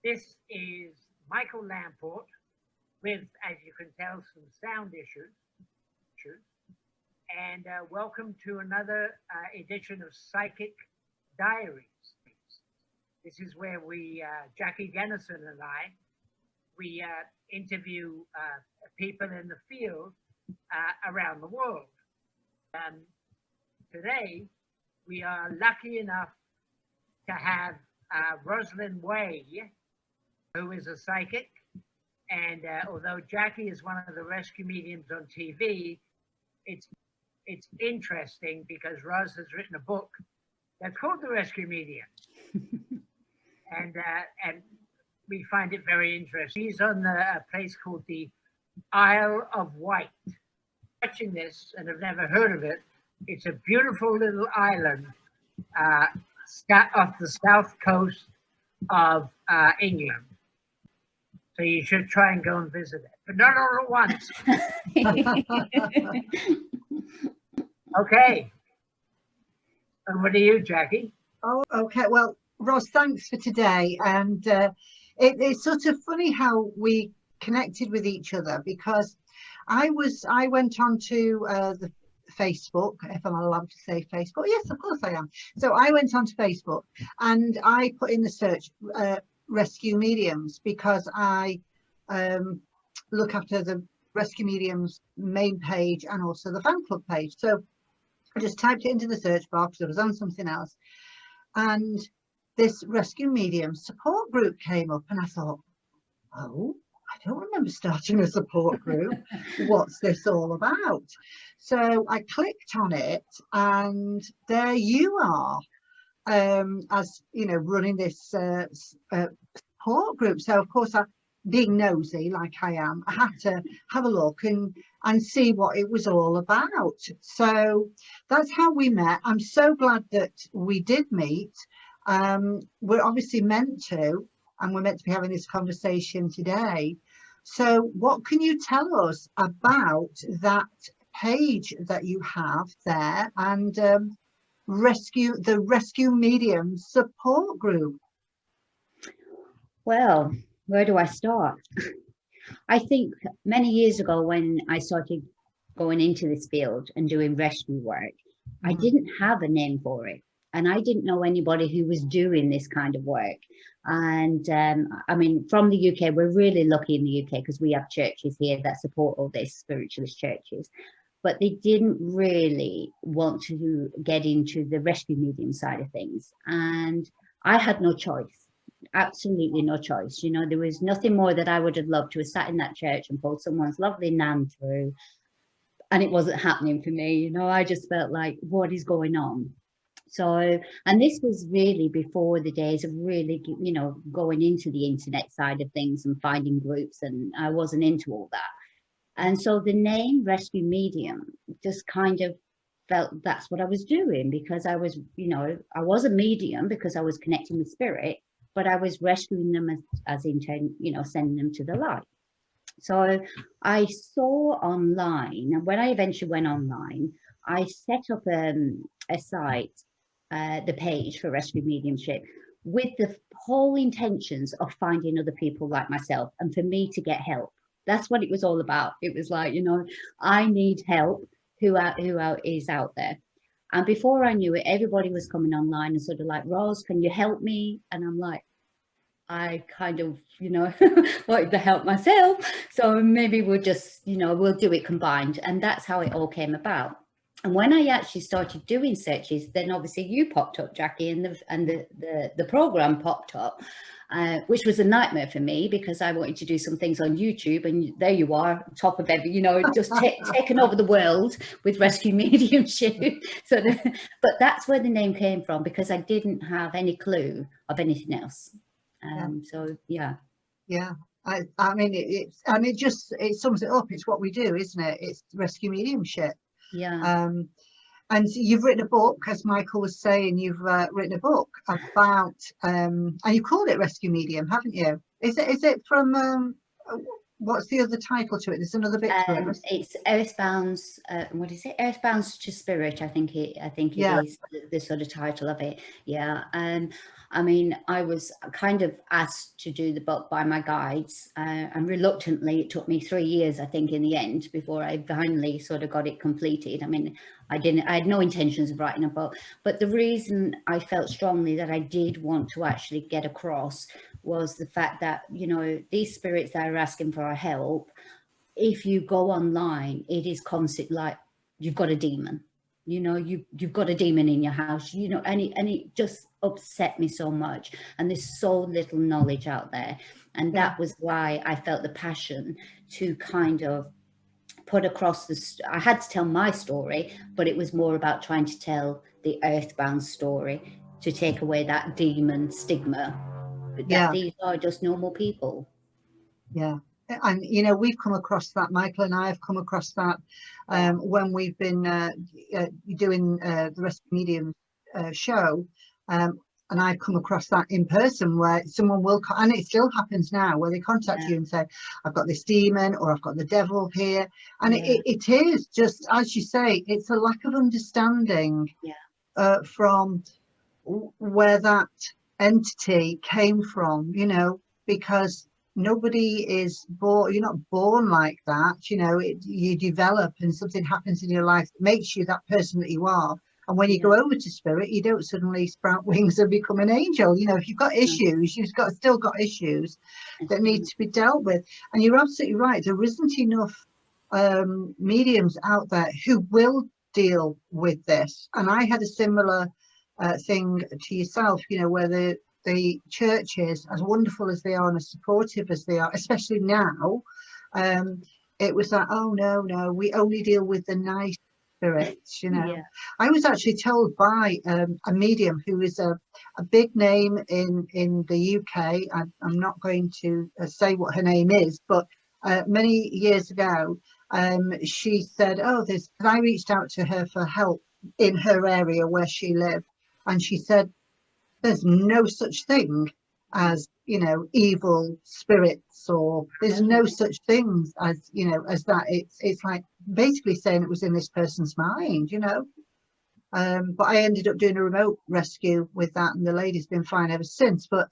This is Michael Lamport with, as you can tell, some sound issues. And welcome to another edition of Psychic Diaries. This is where we, Jackie Dennison and I, we interview people in the field around the world. Today, we are lucky enough to have Ros Way, who is a psychic. And although Jackie is one of the rescue mediums on TV, it's interesting because Ros has written a book that's called The Rescue Medium. and we find it very interesting. She's on a place called the Isle of Wight. Watching this, and I've never heard of it, it's a beautiful little island off the south coast of England. So you should try and go and visit it, but not all at once. Okay. And what are you, Jackie? Oh, okay. Well, Ros, thanks for today. And it's sort of funny how we connected with each other, because I went on to the Facebook, if I'm allowed to say Facebook. Yes, of course I am. So I went onto Facebook and I put in the search rescue mediums, because I look after the rescue mediums main page and also the fan club page. So I just typed it into the search box. It was on something else, and this rescue medium support group came up, and I thought, oh, I don't remember starting a support group. What's this all about? So I clicked on it, and there you are, as you know, running this support group. So of course, being nosy like I am, I had to have a look and see what it was all about. So that's how we met. I'm so glad that we did meet. We're obviously meant to, and we're meant to be having this conversation today. So what can you tell us about that page that you have there, and the rescue medium support group? Well, where do I start? I think many years ago, when I started going into this field and doing rescue work, I didn't have a name for it. And I didn't know anybody who was doing this kind of work. And I mean, from the UK, we're really lucky in the UK because we have churches here that support all these spiritualist churches. But they didn't really want to get into the rescue medium side of things. And I had no choice. Absolutely no choice. You know, there was nothing more that I would have loved to have sat in that church and pulled someone's lovely nan through, and it wasn't happening for me. You know, I just felt like, what is going on? So, and this was really before the days of really, you know, going into the internet side of things and finding groups, and I wasn't into all that. And so the name Rescue Medium just kind of felt that's what I was doing, because I was, you know, I was a medium because I was connecting with spirit, but I was rescuing them as in, you know, sending them to the light. So I saw online, and when I eventually went online, I set up a site, the page for rescue mediumship, with the whole intentions of finding other people like myself and for me to get help. That's what it was all about. It was like, you know, I need help. Who is out there? And before I knew it, everybody was coming online and sort of like, Ros, can you help me? And I'm like, I kind of, you know, wanted to help myself. So maybe we'll just, you know, we'll do it combined. And that's how it all came about. And when I actually started doing searches, then obviously you popped up, Jackie, and the program popped up, which was a nightmare for me because I wanted to do some things on YouTube, and there you are, top of every, you know, just taken over the world with rescue mediumship. So, but that's where the name came from, because I didn't have any clue of anything else. So yeah. I mean, it sums it up. It's what we do, isn't it? It's rescue mediumship. Yeah. And you've written a book, as Michael was saying. You've written a book about and you called it Rescue Medium, haven't you? Is it from what's the other title to it? There's another bit to it. It's Earthbound's. What is it? Earthbound's to Spirit. I think it Yeah. is the sort of title of it. Yeah. I mean, I was kind of asked to do the book by my guides, and reluctantly, it took me 3 years, I think, in the end, before I finally sort of got it completed. I mean, I had no intentions of writing a book, but the reason I felt strongly that I did want to actually get across was the fact that, you know, these spirits that are asking for our help, if you go online, it is constant, like you've got a demon, you know, you've got a demon in your house, you know, and it just upset me so much. And there's so little knowledge out there. And that was why I felt the passion to kind of put across I had to tell my story, but it was more about trying to tell the Earthbound story, to take away that demon stigma, that these are just normal people. Yeah. And, you know, we've come across that, Michael and I have come across that when we've been doing the Rescue Medium show. And I've come across that in person, where someone will, and it still happens now, where they contact you and say, I've got this demon, or I've got the devil here. And it is just, as you say, it's a lack of understanding from where that entity came from, you know, because nobody is born, you're not born like that, you know, you develop and something happens in your life that makes you that person that you are. And when you go over to spirit, you don't suddenly sprout wings and become an angel. You know, if you've got issues, you've still got issues that need to be dealt with. And you're absolutely right. There isn't enough mediums out there who will deal with this. And I had a similar thing to yourself, you know, where the churches, as wonderful as they are and as supportive as they are, especially now, it was like, oh no, we only deal with the nice spirits, you know. I was actually told by a medium who is a big name in the UK. I'm not going to say what her name is, but many years ago, she said, oh, because I reached out to her for help in her area where she lived, and she said, there's no such thing as, you know, evil spirits, or there's no such things as, you know, as that. It's like basically saying it was in this person's mind, you know. But I ended up doing a remote rescue with that, and the lady's been fine ever since. But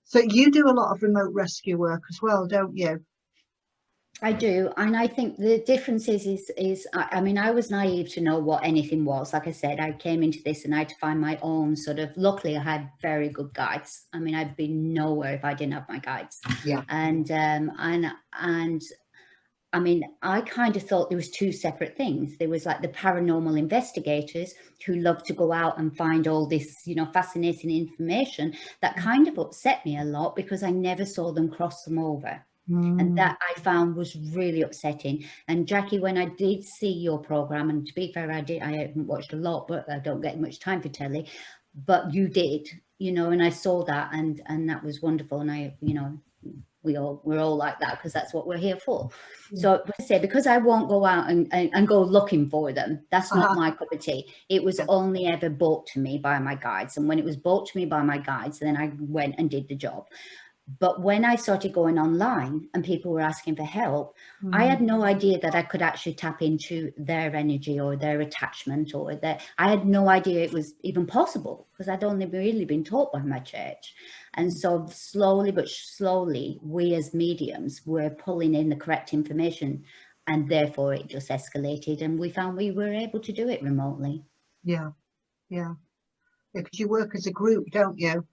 so you do a lot of remote rescue work as well, don't you? I do, and I think the difference is I mean, I was naive to know what anything was. Like I said, I came into this and I had to find my own sort of. Luckily, I had very good guides. I mean, I'd be nowhere if I didn't have my guides. Yeah. And I mean, I kind of thought there was two separate things. There was like the paranormal investigators who love to go out and find all this, you know, fascinating information. That kind of upset me a lot, because I never saw them cross them over. And that I found was really upsetting. And Jackie, when I did see your program, and to be fair, I haven't watched a lot, but I don't get much time for telly, but you did, you know, and I saw that, and that was wonderful. And I, you know, we're all like that, because that's what we're here for. So I say, because I won't go out and go looking for them, that's not my cup of tea. It was only ever brought to me by my guides. And when it was brought to me by my guides, then I went and did the job. But when I started going online and people were asking for help, I had no idea that I could actually tap into their energy or their attachment, or that I had no idea it was even possible, because I'd only really been taught by my church. And so slowly but slowly, we as mediums were pulling in the correct information, and therefore it just escalated, and we found we were able to do it remotely. Yeah, because you work as a group, don't you?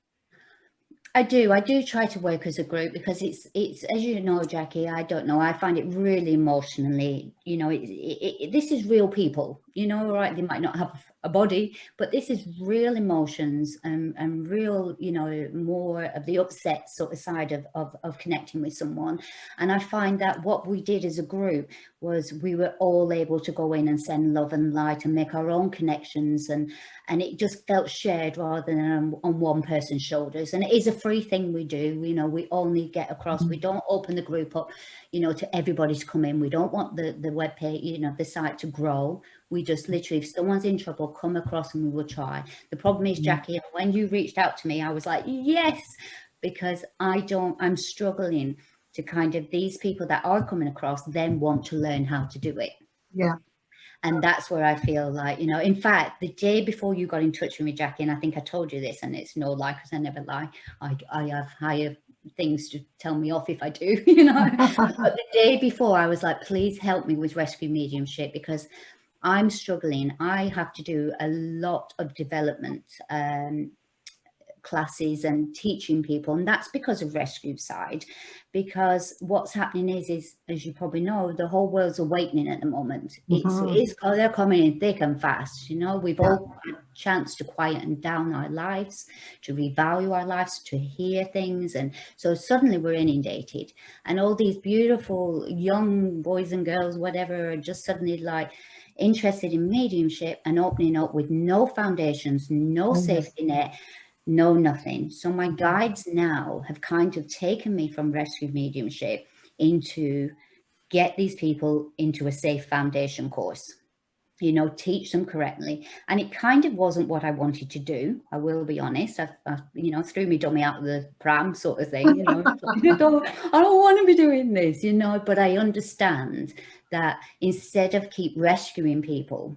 I do try to work as a group, because it's as you know, Jackie, I don't know, I find it really emotionally, you know, this is real people, you know, right? They might not have a body, but this is real emotions and real, you know, more of the upset sort of side of connecting with someone. And I find that what we did as a group was we were all able to go in and send love and light and make our own connections, and it just felt shared rather than on one person's shoulders. And it is a free thing we do, you know, we only get across, we don't open the group up, you know, to everybody to come in. We don't want the webpage, you know, the site to grow. We just literally, if someone's in trouble, come across and we will try. The problem is, Jackie, when you reached out to me, I was like, yes, because I'm struggling to kind of these people that are coming across then want to learn how to do it. Yeah. And that's where I feel like, you know, in fact, the day before you got in touch with me, Jackie, and I think I told you this, and it's no lie because I never lie. I have higher things to tell me off if I do, you know. But the day before, I was like, please help me with rescue mediumship because I'm struggling. I have to do a lot of development classes and teaching people, and that's because of rescue side, because what's happening is as you probably know, the whole world's awakening at the moment. They're coming in thick and fast, you know. We've all had a chance to quieten down our lives, to revalue our lives, to hear things, and so suddenly we're inundated, and all these beautiful young boys and girls, whatever, are just suddenly like interested in mediumship and opening up with no foundations, no safety net, no nothing. So my guides now have kind of taken me from rescue mediumship into get these people into a safe foundation course, you know, teach them correctly. And it kind of wasn't what I wanted to do, I will be honest. I you know, threw me dummy out of the pram sort of thing, you know. I don't want to be doing this, you know, but I understand that instead of keep rescuing people,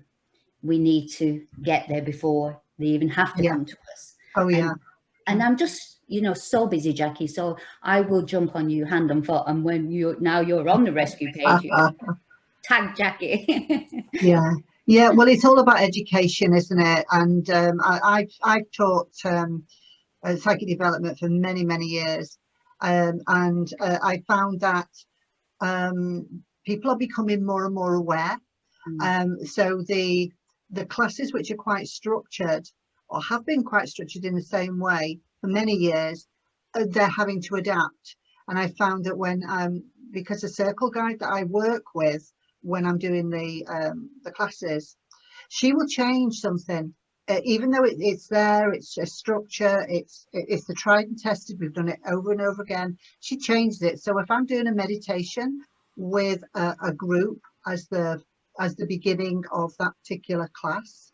we need to get there before they even have to come to us. Oh, yeah. And I'm just, you know, so busy, Jackie. So I will jump on you hand and foot. And when you're on the rescue page, you tag Jackie. Yeah. Yeah. Well, it's all about education, isn't it? And I've taught psychic development for many, many years. And I found that people are becoming more and more aware. So the classes which are quite structured or have been quite structured in the same way for many years, they're having to adapt. And I found that when, because the circle guide that I work with when I'm doing the classes, she will change something, even though it's there, it's a structure, it's the tried and tested, we've done it over and over again, she changes it. So if I'm doing a meditation with a group as the beginning of that particular class,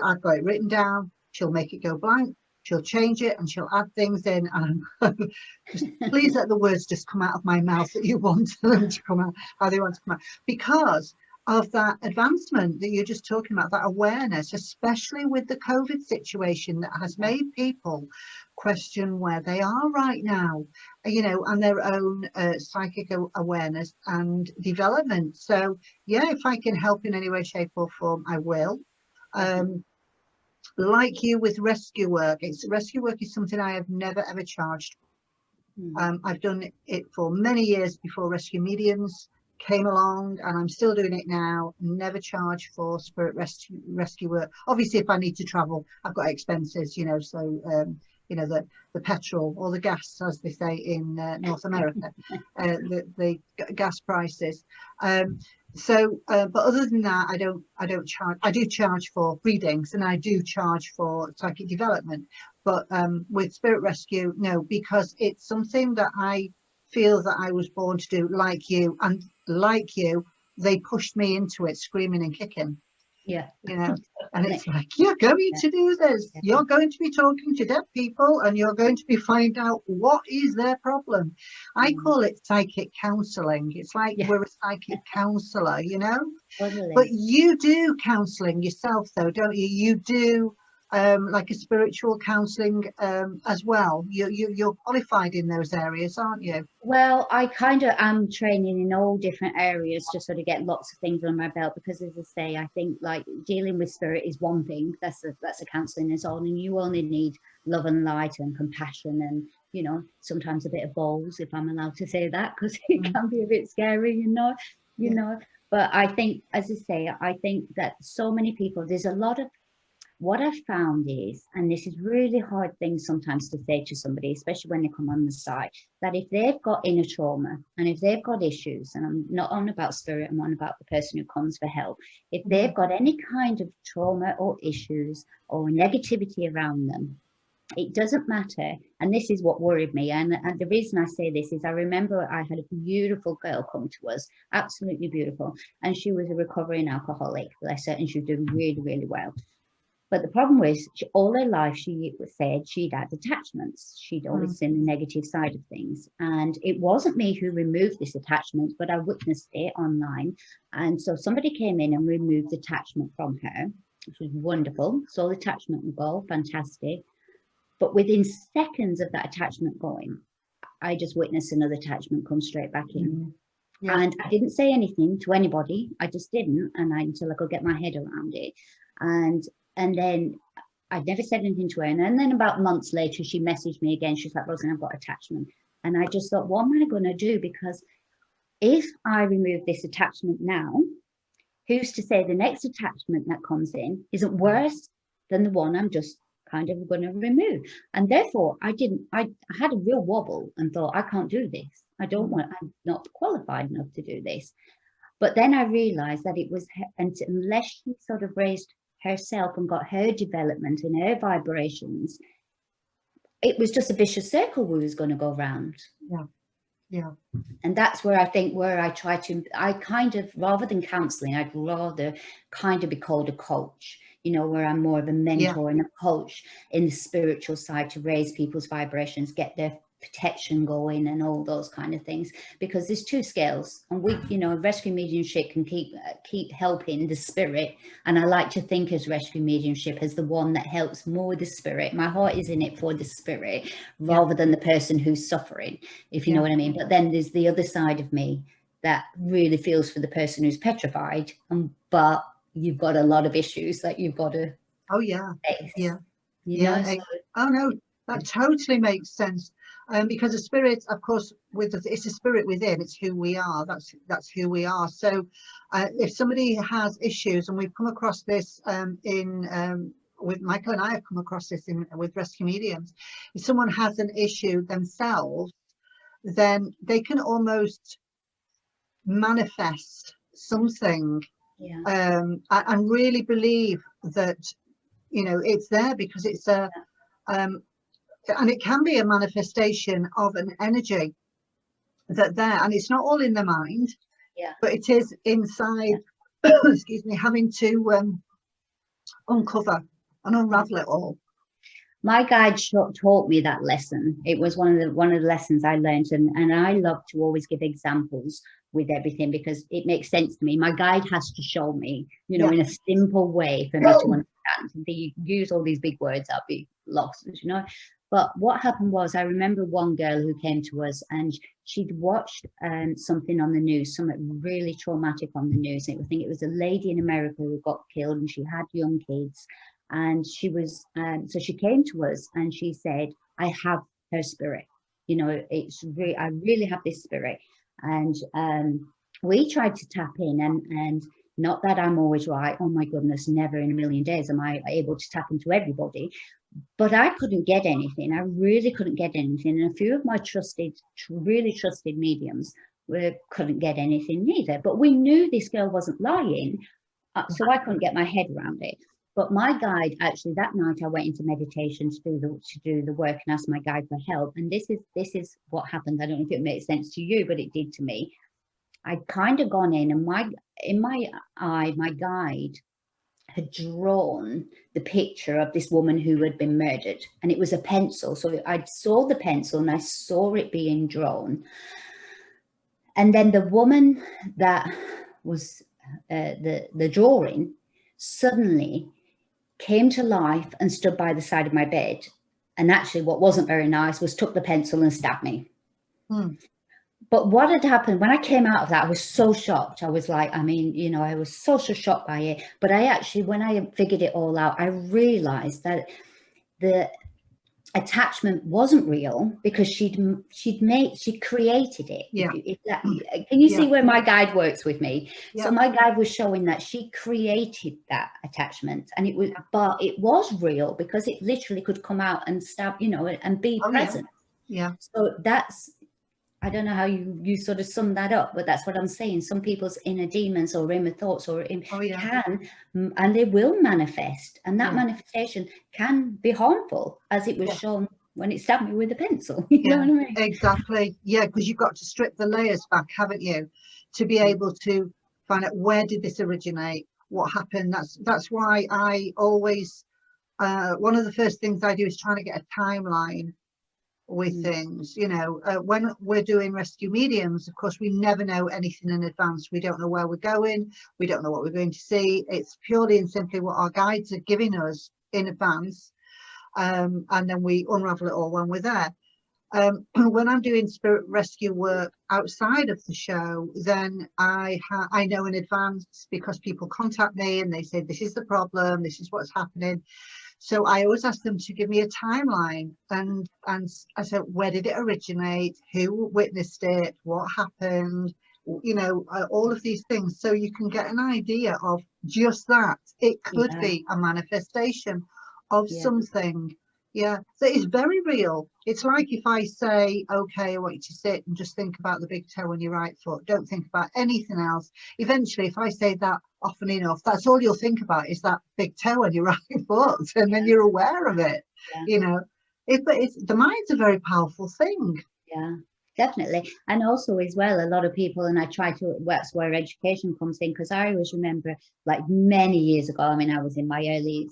I've got it written down, she'll make it go blank, she'll change it, and she'll add things in, and just please let the words just come out of my mouth that you want them to come out, how they want to come out, because of that advancement that you're just talking about, that awareness, especially with the COVID situation that has made people question where they are right now, you know, and their own psychic awareness and development. So yeah, if I can help in any way, shape or form, I will. Like you with rescue work, rescue work is something I have never ever charged. I've done it for many years before rescue mediums came along, and I'm still doing it now. Never charge for spirit rescue work. Obviously, if I need to travel, I've got expenses, you know, so you know, the petrol or the gas, as they say in North America, the gas prices. So but other than that, I don't charge. I do charge for readings, and I do charge for psychic development, but with spirit rescue, no, because it's something that I feel that I was born to do, like you, and like you, they pushed me into it, screaming and kicking. Yeah, you know, and it's like, you're going to do this, you're going to be talking to dead people, and you're going to be finding out what is their problem. I call it psychic counseling. It's like we're a psychic counselor, you know. But you do counseling yourself though, don't you? You do like a spiritual counseling as well. You're qualified in those areas, aren't you? Well, I kind of am training in all different areas to sort of get lots of things on my belt, because as I say, I think like dealing with spirit is one thing, that's a counseling is on, and you only need love and light and compassion and, you know, sometimes a bit of balls, if I'm allowed to say that, because it can be a bit scary, you know. But I think, as I say, I think that so many people, there's a lot of, what I've found is, and this is really hard thing sometimes to say to somebody, especially when they come on the site, that if they've got inner trauma and if they've got issues, and I'm not on about spirit, I'm on about the person who comes for help, if they've got any kind of trauma or issues or negativity around them, it doesn't matter. And this is what worried me. And the reason I say this is I remember I had a beautiful girl come to us, absolutely beautiful. And she was a recovering alcoholic, bless her, and she was doing really, really well. But the problem was, all her life, she said she'd had attachments. She'd always seen the negative side of things. And it wasn't me who removed this attachment, but I witnessed it online. And so somebody came in and removed the attachment from her, which was wonderful. Saw the attachment go, fantastic. But within seconds of that attachment going, I just witnessed another attachment come straight back in. Yeah. And I didn't say anything to anybody. I just didn't, until I could get my head around it. And then I'd never said anything to her. And then about months later, she messaged me again. She's like, Rosanne, I've got attachment. And I just thought, what am I going to do? Because if I remove this attachment now, who's to say the next attachment that comes in isn't worse than the one I'm just kind of going to remove? And therefore, I had a real wobble and thought, I can't do this. I'm not qualified enough to do this. But then I realized that it was, unless she sort of raised herself and got her development and her vibrations, it was just a vicious circle we was going to go round. Yeah. And that's where I think, I kind of, rather than counseling, I'd rather kind of be called a coach, where I'm more of a mentor and a coach in the spiritual side to raise people's vibrations, get their protection going and all those kind of things, because there's two scales, and we, rescue mediumship can keep helping the spirit, and I like to think as rescue mediumship as the one that helps more the spirit. My heart is in it for the spirit rather than the person who's suffering, if you know what I mean. But then there's the other side of me that really feels for the person who's petrified, but you've got a lot of issues that you've got to face. Oh no, that totally makes sense. Because the spirit, of course, it's a spirit within. It's who we are. That's who we are. So, if somebody has issues, and we've come across this with Michael and I have come across this with rescue mediums. If someone has an issue themselves, then they can almost manifest something, and really believe that it's there, because it's a and it can be a manifestation of an energy and it's not all in the mind, but it is inside. Excuse me, having to uncover and unravel it all. My guide taught me that lesson. It was one of the lessons I learned, and I love to always give examples with everything, because it makes sense to me. My guide has to show me, in a simple way for me to understand. If you use all these big words, I'll be lost, But what happened was, I remember one girl who came to us, and she'd watched something on the news, something really traumatic on the news. I think it was a lady in America who got killed, and she had young kids. And she was, so she came to us and she said, I have her spirit. I really have this spirit. And we tried to tap in, and not that I'm always right. Oh my goodness, never in a million days am I able to tap into everybody. But I couldn't get anything. I really couldn't get anything. And a few of my really trusted mediums couldn't get anything neither. But we knew this girl wasn't lying. So I couldn't get my head around it. But my guide, actually, that night I went into meditation to do the work and asked my guide for help. And this is what happened. I don't know if it makes sense to you, but it did to me. I'd kind of gone in, and my guide had drawn the picture of this woman who had been murdered, and it was a pencil. So I saw the pencil and I saw it being drawn. And then the woman that was the drawing suddenly came to life and stood by the side of my bed. And actually what wasn't very nice was took the pencil and stabbed me. But what had happened when I came out of that, I was so shocked. I was like, I was so shocked by it. But I actually, when I figured it all out, I realized that the attachment wasn't real, because she created it. Can you see where my guide works with me? So my guide was showing that she created that attachment, and it was, but it was real, because it literally could come out and stab, and be present. So that's, I don't know how you sort of sum that up, but that's what I'm saying. Some people's inner demons or inner thoughts can, and they will manifest, and that manifestation can be harmful, as it was shown when it stabbed me with a pencil. You know what I mean? Exactly. Yeah, because you've got to strip the layers back, haven't you, to be able to find out, where did this originate, what happened. That's why I always one of the first things I do is trying to get a timeline with things. You know, when we're doing rescue mediums, of course, we never know anything in advance. We don't know where we're going. We don't know what we're going to see. It's purely and simply what our guides are giving us in advance. And then we unravel it all when we're there. When I'm doing spirit rescue work outside of the show, then I know in advance, because people contact me and they say, this is the problem, this is what's happening. So I always ask them to give me a timeline, and I said, where did it originate, who witnessed it, what happened, you know, all of these things, so you can get an idea of just that. It could be a manifestation of something. Yeah, so it's very real. It's like if I say, okay, I want you to sit and just think about the big toe on your right foot. Don't think about anything else. Eventually, if I say that often enough, that's all you'll think about is that big toe on your right foot, and then you're aware of it. You know, but the mind's a very powerful thing. Yeah, definitely. And also as well, a lot of people, and I try to, that's where education comes in, because I always remember, like, many years ago, I mean, I was in my early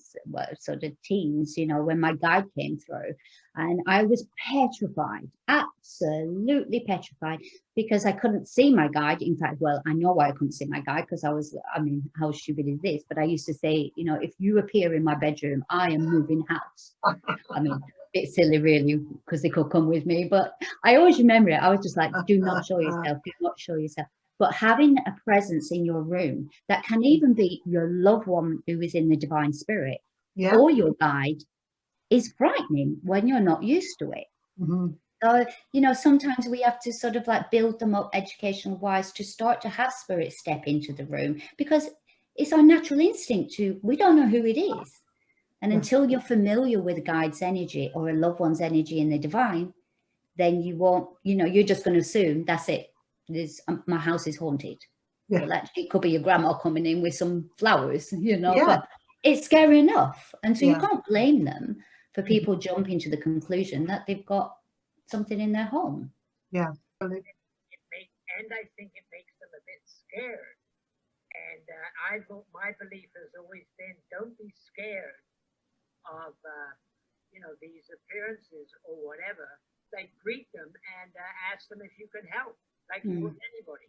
sort of teens, you know, when my guide came through, and I was petrified, absolutely petrified, because I couldn't see my guide. In fact, well, I know why I couldn't see my guide, because I mean, how stupid is this? But I used to say, you know, if you appear in my bedroom, I am moving house. I mean, bit silly really, because they could come with me, but I always remember it. I was just like, do not show yourself, do not show yourself. But having a presence in your room that can even be your loved one who is in the divine spirit, or your guide, is frightening when you're not used to it. So, you know, sometimes we have to sort of like build them up educational wise to start to have spirit step into the room, because it's our natural instinct to, we don't know who it is. And until you're familiar with a guide's energy or a loved one's energy in the divine, then you won't, you know, you're just going to assume that's it. My house is haunted. Well, actually, it could be your grandma coming in with some flowers, you know, but it's scary enough. And so you can't blame them for people jumping to the conclusion that they've got something in their home. And I think it makes them a bit scared. And my belief has always been, don't be scared of you know, these appearances or whatever. Like, greet them and ask them if you can help, like you would anybody.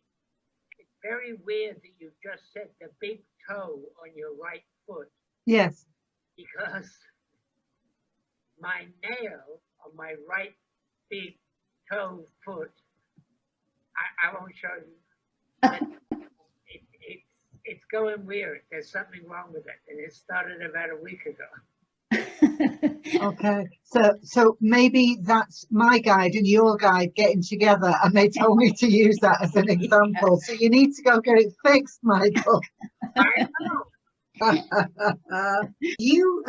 It's very weird that you just said the big toe on your right foot. Yes. Because my nail on my right big toe foot, I won't show you, but it's going weird. There's something wrong with it, and it started about a week ago. Okay, so maybe that's my guide and your guide getting together, and they told me to use that as an example. So you need to go get it fixed, Michael. I know. You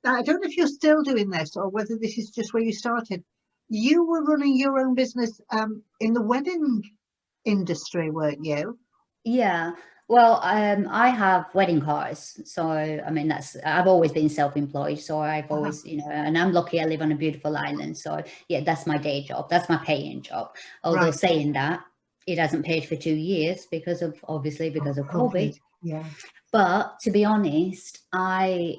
I don't know if you're still doing this or whether this is just where you started. You were running your own business in the wedding industry, weren't you? Yeah. Well, I have wedding cars, so I mean, I've always been self-employed, so I've always, you know, and I'm lucky I live on a beautiful island, so yeah, that's my day job, that's my paying job. Although saying that, it hasn't paid for 2 years because of COVID. Yeah. But to be honest, I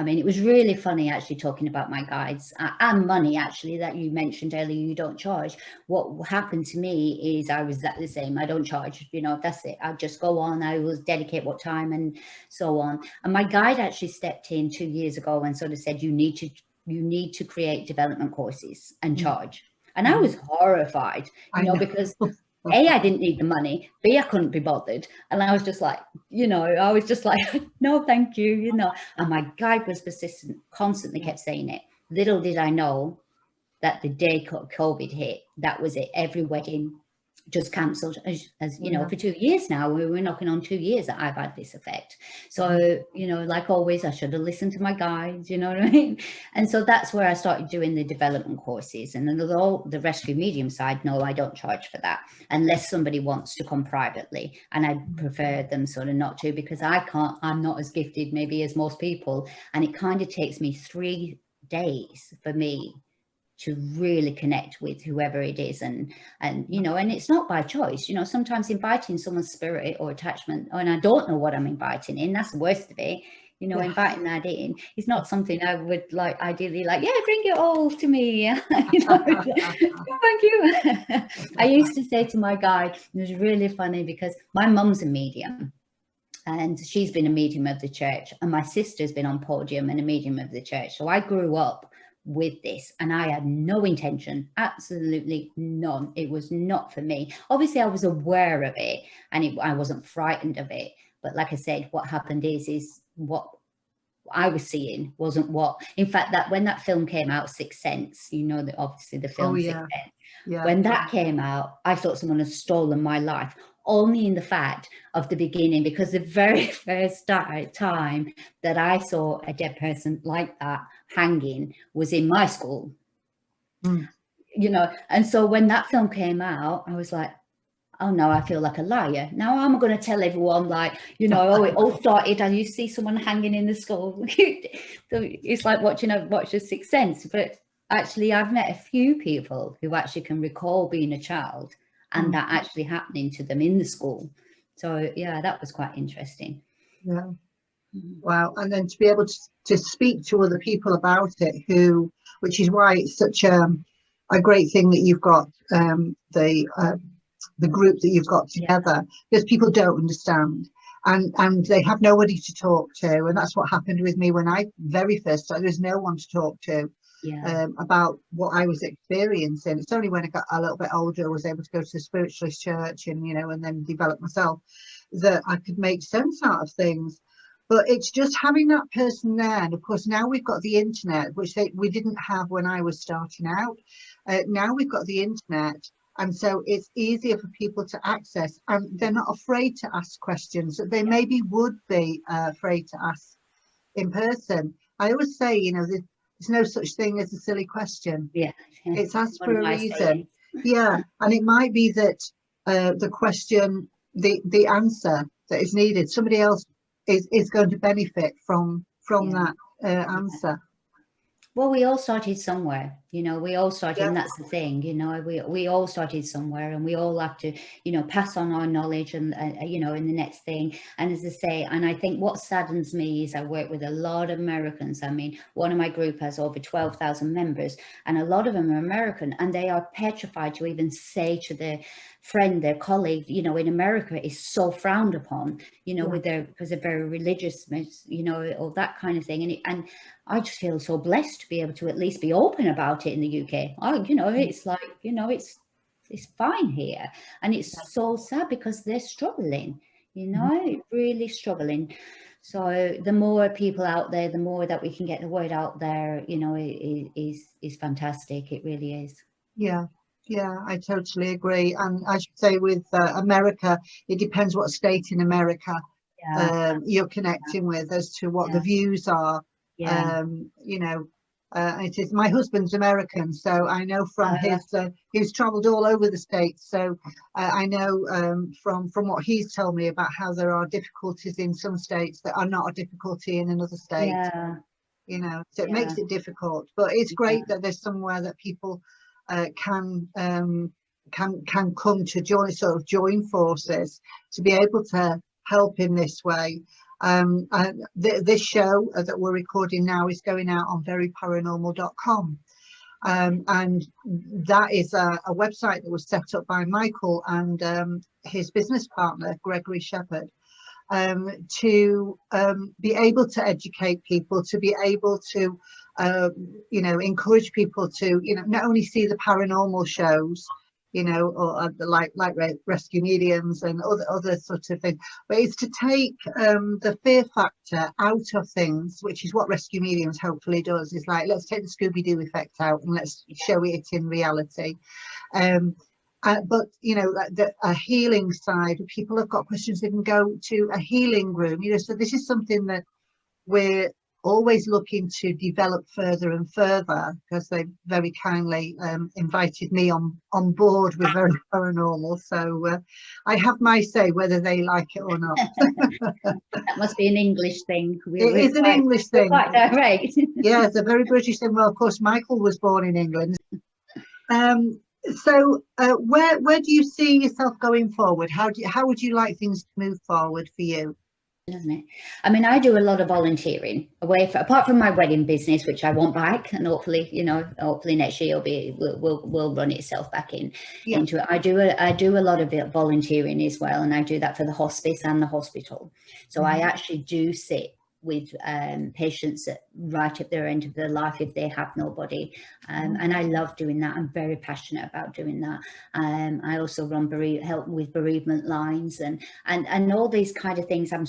mean, it was really funny actually talking about my guides and money actually that you mentioned earlier, you don't charge. What happened to me is I was the same. I don't charge, you know, that's it. I just go on, I will dedicate what time and so on. And my guide actually stepped in 2 years ago and sort of said, you need to create development courses and charge. And I was horrified, you know, because A, I didn't need the money. B, I couldn't be bothered. And I was just like, you know, no, thank you, you know. And my guide was persistent, constantly kept saying it. Little did I know that the day COVID hit, that was it. Every wedding just cancelled, as you know, for 2 years now. We're knocking on 2 years that I've had this effect. So, you know, like always, I should have listened to my guides, you know what I mean? And so that's where I started doing the development courses. And then the rescue medium side, no, I don't charge for that unless somebody wants to come privately. And I prefer them sort of not to, because I'm not as gifted maybe as most people. And it kind of takes me 3 days for me to really connect with whoever it is, and you know, and it's not by choice, you know. Sometimes inviting someone's spirit or attachment, and I don't know what I'm inviting in, that's the worst of it, you know, Yeah. inviting that in is not something I would like ideally like, yeah, bring it all to me. You know, thank you. I used to say to my guide, it was really funny because my mum's a medium. And she's been a medium of the church, and my sister's been on podium and a medium of the church. So I grew up with this, and I had no intention, absolutely none. It was not for me. Obviously, I was aware of it, and I wasn't frightened of it. But like I said, what happened is what I was seeing wasn't what. In fact, that when that film came out, Sixth Sense, you know, that obviously the film Sixth Sense. Yeah. When that came out, I thought someone had stolen my life, only in the fact of the beginning, because the very first time that I saw a dead person like that hanging was in my school. You know, and so when that film came out, I was like, oh no, I feel like a liar. Now I'm going to tell everyone, like, you know, oh, it all started and you see someone hanging in the school. So it's like watch a Sixth Sense. But actually, I've met a few people who actually can recall being a child and that actually happening to them in the school. So yeah, that was quite interesting. Yeah. Wow. And then to be able to speak to other people about it, which is why it's such a great thing that you've got the group that you've got together, because people don't understand and they have nobody to talk to. And that's what happened with me when I very first started. There's no one to talk to about what I was experiencing. It's only when I got a little bit older, I was able to go to a spiritualist church and, you know, and then develop myself, that I could make sense out of things. But it's just having that person there. And of course, now we've got the internet, which we didn't have when I was starting out. Now we've got the internet. And so it's easier for people to access, and they're not afraid to ask questions that they maybe would be afraid to ask in person. I always say, you know, there's no such thing as a silly question. Yeah. It's asked for a reason. Yeah. And it might be that the question, the answer that is needed, somebody else is going to benefit from that answer. Well, we all started somewhere, you know, we all started, and that's the thing, you know, we all started somewhere, and we all have to, you know, pass on our knowledge and, you know, in the next thing. And as I say, and I think what saddens me is I work with a lot of Americans. I mean, one of my group has over 12,000 members, and a lot of them are American, and they are petrified to even say to their friend, their colleague, you know, in America is so frowned upon, you know, because they're very religious, you know, or that kind of thing. And I just feel so blessed to be able to at least be open about it in the UK. You know, it's like, you know, it's fine here. And it's so sad because they're struggling, you know, really struggling. So the more people out there, the more that we can get the word out there, you know, is fantastic. It really is. Yeah. Yeah, I totally agree. And I should say with America, it depends what state in America you're connecting with as to what the views are. You know, it is, my husband's American, so I know from he's traveled all over the states. So I know from what he's told me about how there are difficulties in some states that are not a difficulty in another state. You know, so it makes it difficult. But it's great that there's somewhere that people can come to join forces to be able to help in this way. This show that we're recording now is going out on veryparanormal.com, and that is a website that was set up by Michael and his business partner Gregory Shepherd, to be able to educate people, to be able to you know, encourage people to, you know, not only see the paranormal shows, you know, or like rescue mediums and other sort of things, but it's to take the fear factor out of things, which is what rescue mediums hopefully does. Is like, let's take the Scooby-Doo effect out and let's show it in reality. But you know, a healing side, people have got questions, they can go to a healing room, you know. So this is something that we're always looking to develop further and further, because they very kindly invited me on board with Very Paranormal. So I have my say whether they like it or not. That must be an English thing. It is an English thing. Quite direct. Yeah, it's a very British thing. Well, of course, Michael was born in England. So where do you see yourself going forward? How would you like things to move forward for you? Isn't it? I mean, I do a lot of volunteering apart from my wedding business, which I want back, and hopefully, hopefully next year will run itself back into it. I do a lot of volunteering as well, and I do that for the hospice and the hospital. So I actually do sit with patients right at their end of their life if they have nobody, and I love doing that. I'm very passionate about doing that. I also run help with bereavement lines and all these kind of things. I'm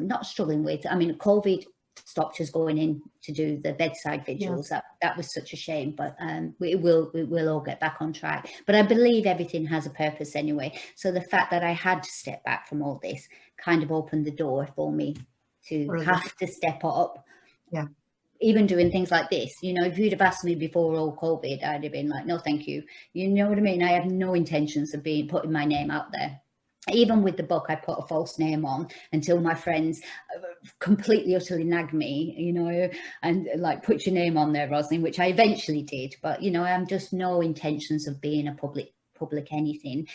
not struggling with. I mean, COVID stopped us going in to do the bedside vigils. That was such a shame, but we will all get back on track. But I believe everything has a purpose anyway. So the fact that I had to step back from all this kind of opened the door for me to have to step up. Even doing things like this, if you'd have asked me before all COVID, I'd have been like, no, thank you. You know what I mean? I have no intentions of putting my name out there. Even with the book, I put a false name on until my friends completely, utterly nagged me, and like, put your name on there, Rosalind, which I eventually did. But, I have just no intentions of being a public anything.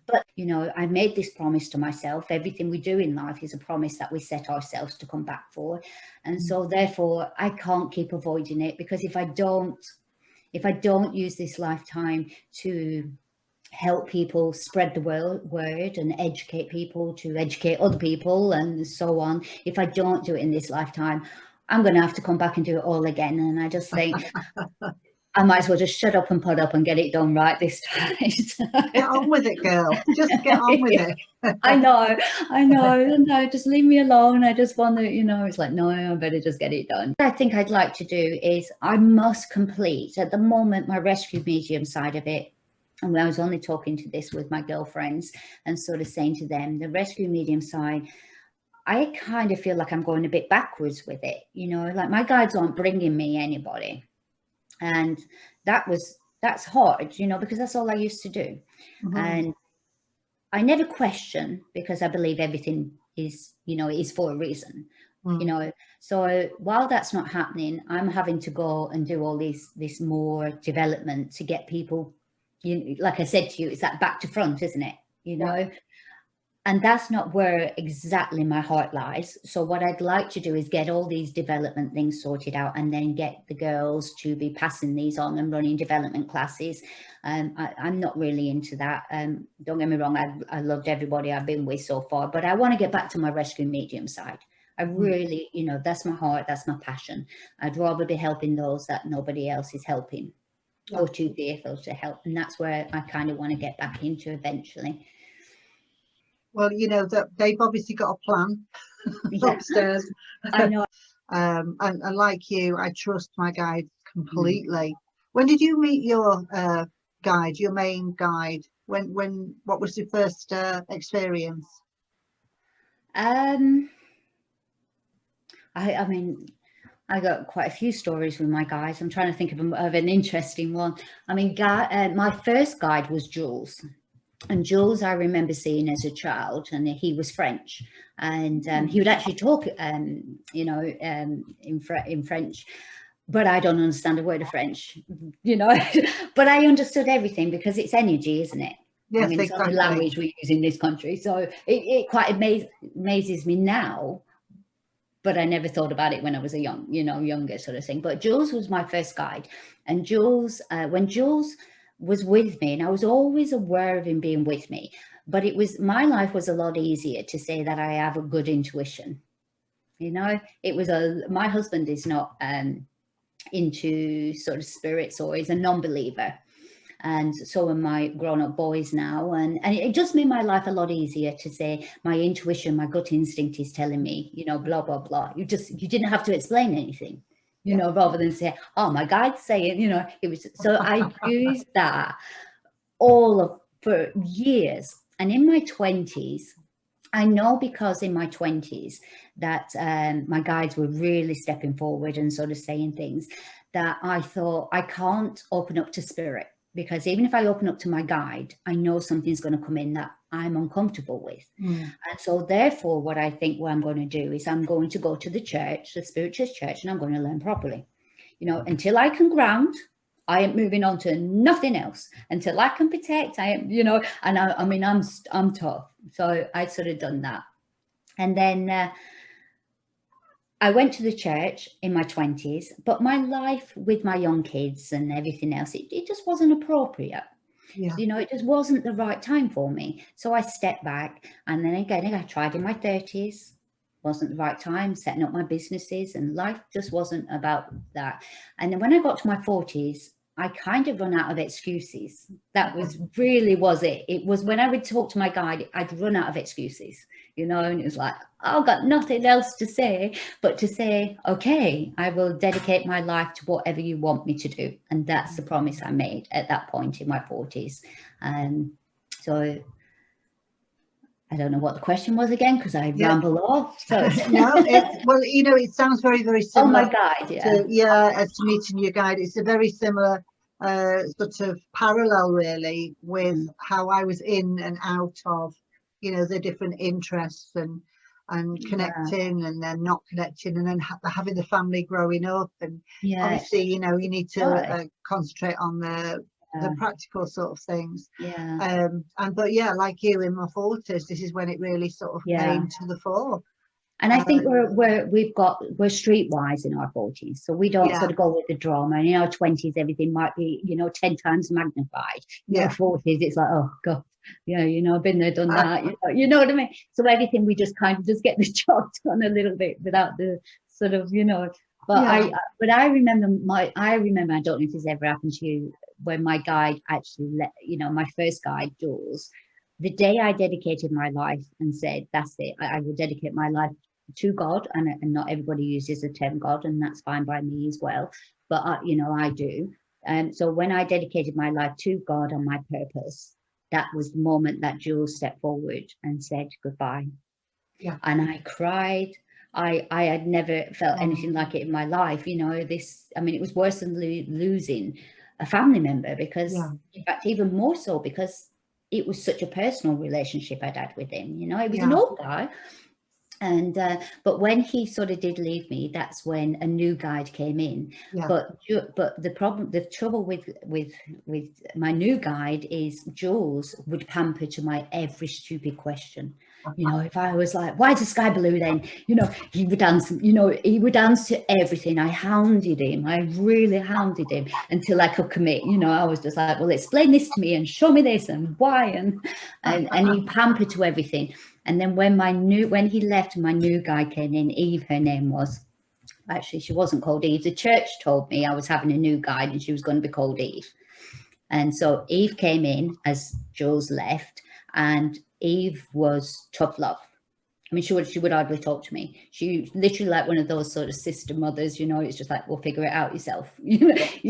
But I made this promise to myself. Everything we do in life is a promise that we set ourselves to come back for, and so therefore I can't keep avoiding it, because if I don't use this lifetime to help people spread the word and educate people to educate other people and so on, if I don't do it in this lifetime, I'm going to have to come back and do it all again. And I just think I might as well just shut up and put up and get it done right this time. Get on with it, girl. Just get on with it. I know. No, just leave me alone. I just want to, it's like, no, I better just get it done. What I think I'd like to do is I must complete at the moment my rescue medium side of it. And I was only talking to this with my girlfriends and sort of saying to them, the rescue medium side, I kind of feel like I'm going a bit backwards with it. Like, my guides aren't bringing me anybody. And that's hard, because that's all I used to do. And I never question, because I believe everything is, is for a reason, So while that's not happening, I'm having to go and do all this more development to get people, like I said to you, it's that back to front, isn't it? And that's not where exactly my heart lies. So what I'd like to do is get all these development things sorted out, and then get the girls to be passing these on and running development classes. I'm not really into that. Don't get me wrong, I loved everybody I've been with so far, but I want to get back to my rescue medium side. I really, that's my heart, that's my passion. I'd rather be helping those that nobody else is helping, or too fearful to help. And that's where I kind of want to get back into eventually. Well, that they've obviously got a plan upstairs. I know. And like you, I trust my guide completely. When did you meet your guide, your main guide? What was your first experience? I mean, I got quite a few stories with my guides. I'm trying to think of an interesting one. I mean, my first guide was Jules. And Jules, I remember seeing as a child, and he was French, and he would actually talk, in French, but I don't understand a word of French, but I understood everything, because it's energy, isn't it? Yes, I mean, it's the only language we use in this country, so it quite amazes me now. But I never thought about it when I was younger sort of thing. But Jules was my first guide, and Jules, when Jules was with me, and I was always aware of him being with me, but my life was a lot easier to say that I have a good intuition. My husband is not into sort of spirits, or is a non-believer, and so are my grown-up boys now, and it just made my life a lot easier to say my intuition, my gut instinct is telling me, blah blah blah. You didn't have to explain anything. Rather than say, oh, my guide's saying, it was. So I used that for years. And in my 20s, I know, because in my 20s that my guides were really stepping forward and sort of saying things that I thought, I can't open up to spirit, because even if I open up to my guide, I know something's going to come in that I'm uncomfortable with. And so therefore, what I'm going to do is I'm going to go to the church, the spiritual church, and I'm going to learn properly. Until I can ground, I am moving on to nothing else. Until I can protect, I am, and I'm tough. So I sort of done that. And then I went to the church in my 20s, but my life with my young kids and everything else, it just wasn't appropriate. Yeah. You know, it just wasn't the right time for me. So I stepped back, and then again, I tried in my 30s. Wasn't the right time, setting up my businesses, and life just wasn't about that. And then when I got to my 40s, I kind of run out of excuses. That was really was it. It was when I would talk to my guide, I'd run out of excuses, you know, and it was like, I've got nothing else to say but to say, okay, I will dedicate my life to whatever you want me to do. And that's the promise I made at that point in my 40s. So I don't know what the question was again, because I ramble off. So No, well, you know, it sounds very, very oh similar my God, yeah. to, as to meeting your guide. It's a very similar sort of parallel, really, with how I was in and out of, you know, the different interests and connecting and then not connecting, and then having the family growing up. And obviously, you know, you need to concentrate on the practical sort of things. But yeah, like you, in my 40s, this is when it really sort of came to the fore. And I think we're streetwise in our 40s, so we don't sort of go with the drama. And in our 20s, everything might be, you know, 10 times magnified. In our 40s, it's like, oh God, yeah, you know, I've been there, done that. You know what I mean? So everything we just kind of just get the job done a little bit without the sort of, you know. But I remember I don't know if this ever happened to you, when my guide actually you know, my first guide, Jules, the day I dedicated my life and said, that's it, I will dedicate my life to God, and not everybody uses the term God, and that's fine by me as well, but you know, I do. And so when I dedicated my life to God and my purpose, that was the moment that Jules stepped forward and said goodbye. And I cried. I had never felt anything like it in my life. You know, I mean, it was worse than losing a family member, because in fact, even more so, because it was such a personal relationship I'd had with him. You know, he was an old guy. And but when he sort of did leave me, that's when a new guide came in. But the trouble with my new guide is Jules would pamper to my every stupid question. You know, if I was like, why is the sky blue then? You know, he would answer, you know, he would answer everything. I hounded him. I really hounded him until I could commit. You know, I was just like, well, explain this to me and show me this and why. And he pampered to everything. And then when he left, my new guy came in, Eve, her name was. Actually, she wasn't called Eve. The church told me I was having a new guide and she was going to be called Eve. And so Eve came in as Jules left, and Eve was tough love. I mean, she would hardly talk to me. She literally like one of those sort of sister mothers, you know, it's just like, well, figure it out yourself. You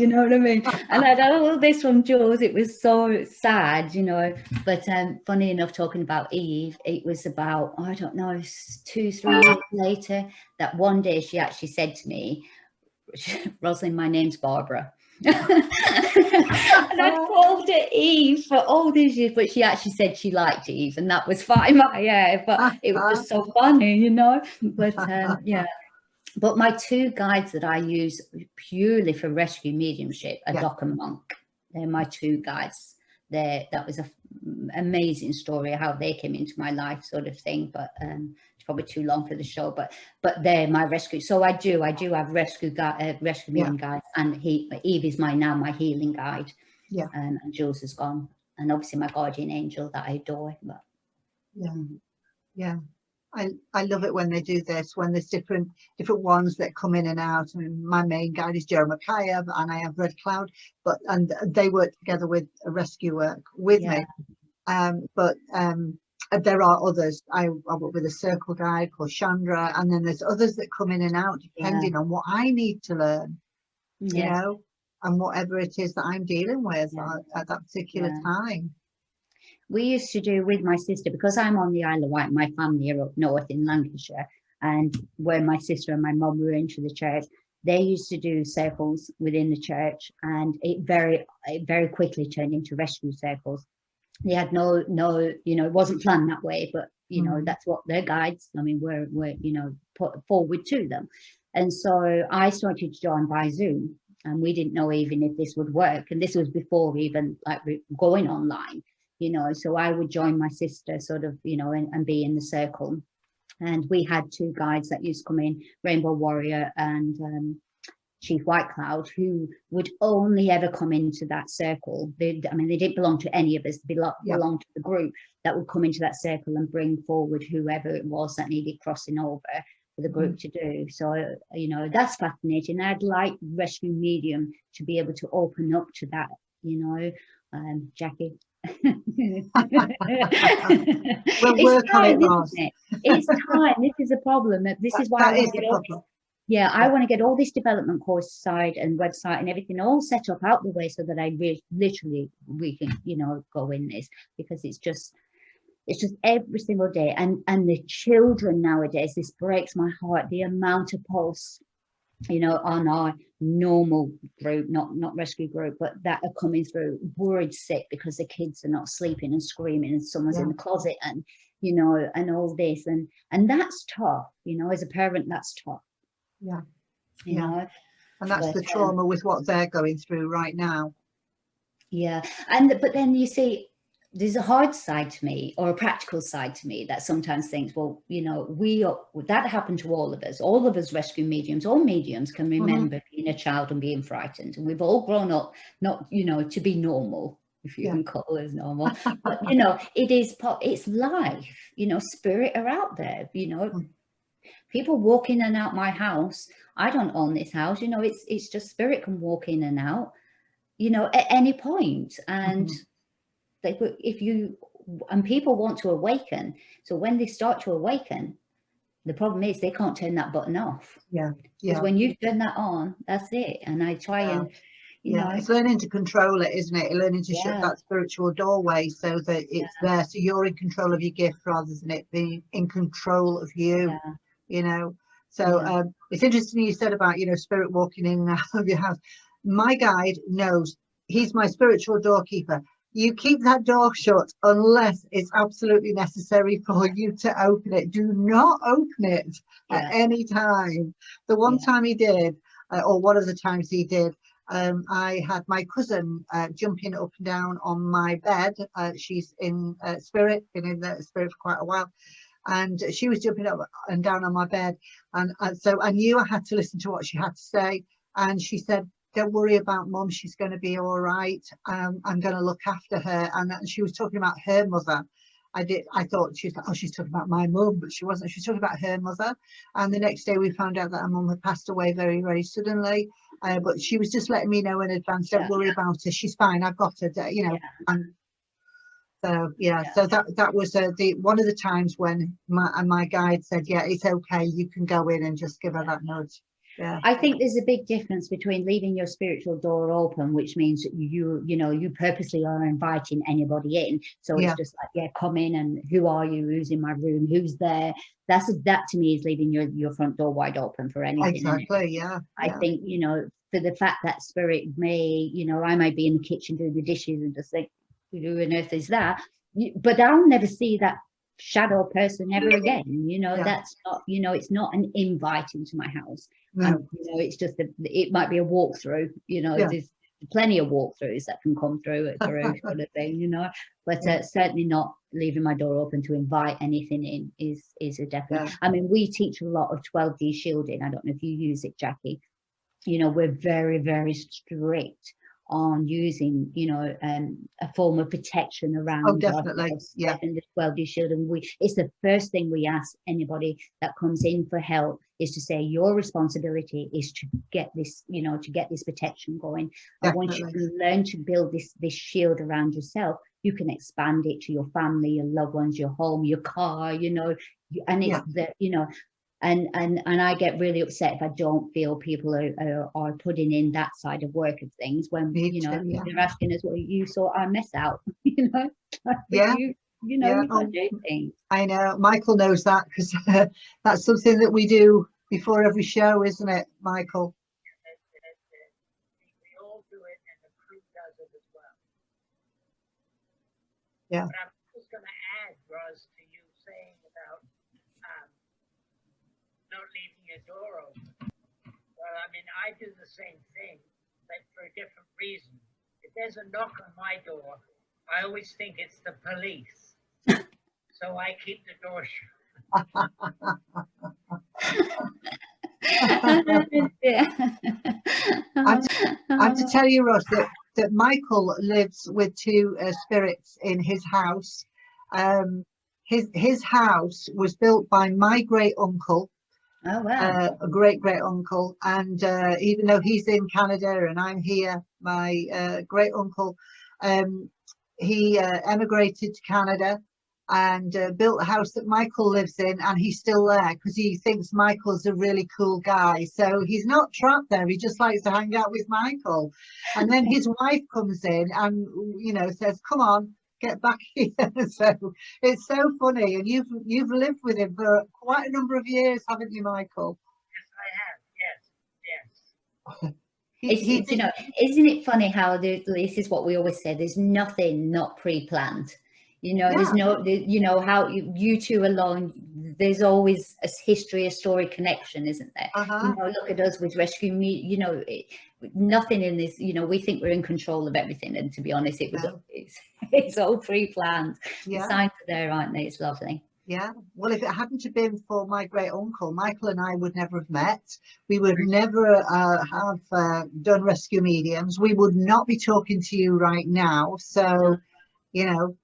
know what I mean? And I got all this from Jules. It was so sad, you know. But funny enough, talking about Eve, it was about, I don't know, 2-3 years later, that one day she actually said to me, Rosalind, my name's Barbara. And I called her Eve for all these years, but she actually said she liked Eve, and that was fine. But it was just so funny, you know. But but my two guides that I use purely for rescue mediumship are Doc and Monk. They're my two guides. That was an amazing story how they came into my life, sort of thing. But it's probably too long for the show. But they're my rescue. So I do have rescue medium guides, and Eve is my healing guide. And Jules is gone, and obviously my guardian angel that I adore. But I love it when they do this, when there's different ones that come in and out. I mean, my main guide is Jeremiah, and I have Red Cloud, and they work together with a rescue work with me. But there are others. I work with a circle guide called Chandra, and then there's others that come in and out depending on what I need to learn, you know, and whatever it is that I'm dealing with at that particular time. We used to do with my sister, because I'm on the Isle of Wight, my family are up north in Lancashire, and where my sister and my mum were into the church, they used to do circles within the church, and it very quickly turned into rescue circles. They had no, you know, it wasn't planned that way, but you know, that's what their guides, I mean, were you know, put forward to them. And so I started to join by Zoom, and we didn't know even if this would work, and this was before even like going online. You know, so I would join my sister sort of, you know, and be in the circle. And we had two guides that used to come in, Rainbow Warrior and Chief White Cloud, who would only ever come into that circle. I mean, they didn't belong to any of us, they belonged to the group that would come into that circle and bring forward whoever it was that needed crossing over for the group to do. So, you know, that's fascinating. I'd like Rescue Medium to be able to open up to that, you know, Jackie. We'll work on it, Ros. It's time. This is a problem. This is why I want to get problem. Yeah, I want to get all this development course side and website and everything all set up out the way so that I literally we can, you know, go in this, because it's just every single day. And the children nowadays, this breaks my heart, the amount of posts, you know, on our normal group, not rescue group, but that are coming through worried sick because the kids are not sleeping and screaming and someone's in the closet, and you know, and all this, and that's tough, you know, as a parent, that's tough. You know, and that's the trauma with what they're going through right now. But then you see, there's a hard side to me, or a practical side to me, that sometimes thinks, well, you know, that happened to all of us rescue mediums. All mediums can remember being a child and being frightened, and we've all grown up not, you know, to be normal, if you can call it normal. But you know, it's life, you know, spirit are out there, you know. People walk in and out my house. I don't own this house, you know, it's just spirit can walk in and out, you know, at any point. And people want to awaken. So when they start to awaken, the problem is they can't turn that button off. Because when you turn that on, that's it. And I try and, you know, it's learning to control it, isn't it? Learning to shut that spiritual doorway so that it's there, so you're in control of your gift rather than it being in control of you. You know, so it's interesting you said about, you know, spirit walking in and out of your house. My guide knows, he's my spiritual doorkeeper. You keep that door shut unless it's absolutely necessary for you to open it. Do not open it at any time. The one time he did, or one of the times he did, I had my cousin jumping up and down on my bed. She's in spirit, been in the spirit for quite a while. And she was jumping up and down on my bed. And so I knew I had to listen to what she had to say. And she said, don't worry about Mum, she's going to be all right. I'm going to look after her. And she was talking about her mother. I thought she's talking about my mum, but she wasn't. She was talking about her mother. And the next day we found out that her mum had passed away very, very suddenly. But she was just letting me know in advance, don't worry about her. She's fine. I've got her, you know. And so so that was one of the times when my guide said, yeah, it's okay, you can go in and just give her that nudge. I think there's a big difference between leaving your spiritual door open, which means you purposely are inviting anybody in. So it's just like, come in, and who are you, who's in my room, who's there. That to me is leaving your front door wide open for anything. Exactly. I think, you know, for the fact that spirit may, you know, I might be in the kitchen doing the dishes and just think, who on earth is that? But I'll never see that shadow person ever again. You know, that's not, you know, it's not an invite into my house. You know, it's just it might be a walkthrough. You know, there's plenty of walkthroughs that can come through sort of thing. You know, but certainly not leaving my door open to invite anything in is a definite. I mean, we teach a lot of 12D shielding. I don't know if you use it, Jackie. You know, we're very, very strict on using, you know, a form of protection around and the 12D shield. And it's the first thing we ask anybody that comes in for help, is to say your responsibility is to get this, you know, to get this protection going. And once you can learn to build this shield around yourself, you can expand it to your family, your loved ones, your home, your car, you know, and it's you know. And I get really upset if I don't feel people are putting in that side of work of things when they're asking us, well, you sort our mess out, you know. You can't do things. I know Michael knows that, because that's something that we do before every show, isn't it, Michael? We all do it, and the crew does it as well. But I'm just going to add, Ros, to you saying about not leaving your door open. Well, I mean, I do the same thing, but for a different reason. If there's a knock on my door, I always think it's the police. So I keep the door shut. Yeah. I have to tell you, Ross, that Michael lives with two spirits in his house. His house was built by my great uncle, Oh wow. a great uncle, and even though he's in Canada and I'm here, my great uncle, he emigrated to Canada and built a house that Michael lives in, and he's still there because he thinks Michael's a really cool guy. So he's not trapped there. He just likes to hang out with Michael. And then his wife comes in and, you know, says, "Come on, get back here." So it's so funny. And you've lived with him for quite a number of years, haven't you, Michael? Yes, I have. Yes, yes. It's, you know, isn't it funny how this is what we always say, there's nothing not pre-planned. You know, Yeah. there's no, you know, how you two alone, there's always a history, a story connection, isn't there? You know, look at us with Rescue Me, you know, nothing in this, you know, we think we're in control of everything. And to be honest, it's all pre-planned. The signs are there, aren't they? It's lovely. Yeah. Well, if it hadn't have been for my great uncle, Michael and I would never have met. We would never have done Rescue Mediums. We would not be talking to you right now. So, you know,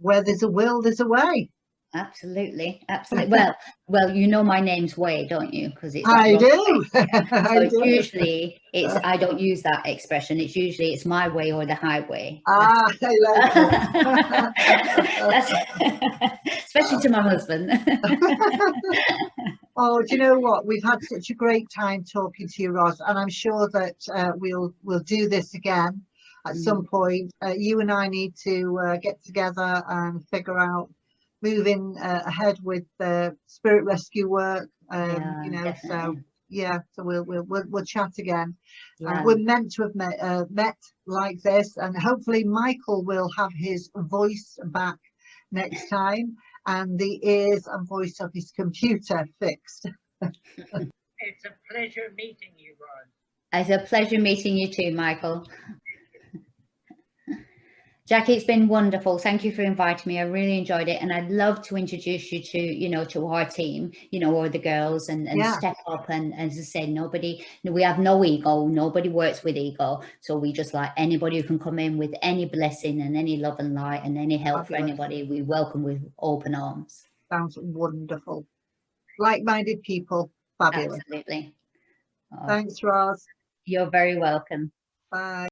where there's a will, there's a way. Absolutely, absolutely. Well, you know my name's Way, don't you? Because it's I like do. so usually it's I don't use that expression. It's usually it's my way or the highway. I like it. That's especially to my husband. Oh, do you know what? We've had such a great time talking to you, Ros, and I'm sure that we'll do this again at some point. You and I need to get together and figure out moving ahead with the spirit rescue work. You know, definitely. so we'll chat again. Yeah. We're meant to have met like this, and hopefully Michael will have his voice back next time and the ears and voice of his computer fixed. It's a pleasure meeting you, Ron. It's a pleasure meeting you too, Michael. Jackie, it's been wonderful. Thank you for inviting me. I really enjoyed it. And I'd love to introduce you to, you know, to our team, you know, or the girls and step up. And as I said, we have no ego. Nobody works with ego. So we just like anybody who can come in with any blessing and any love and light and any help for anybody, we welcome with open arms. Sounds wonderful. Like-minded people. Fabulous. Absolutely. Thanks, Ros. You're very welcome. Bye.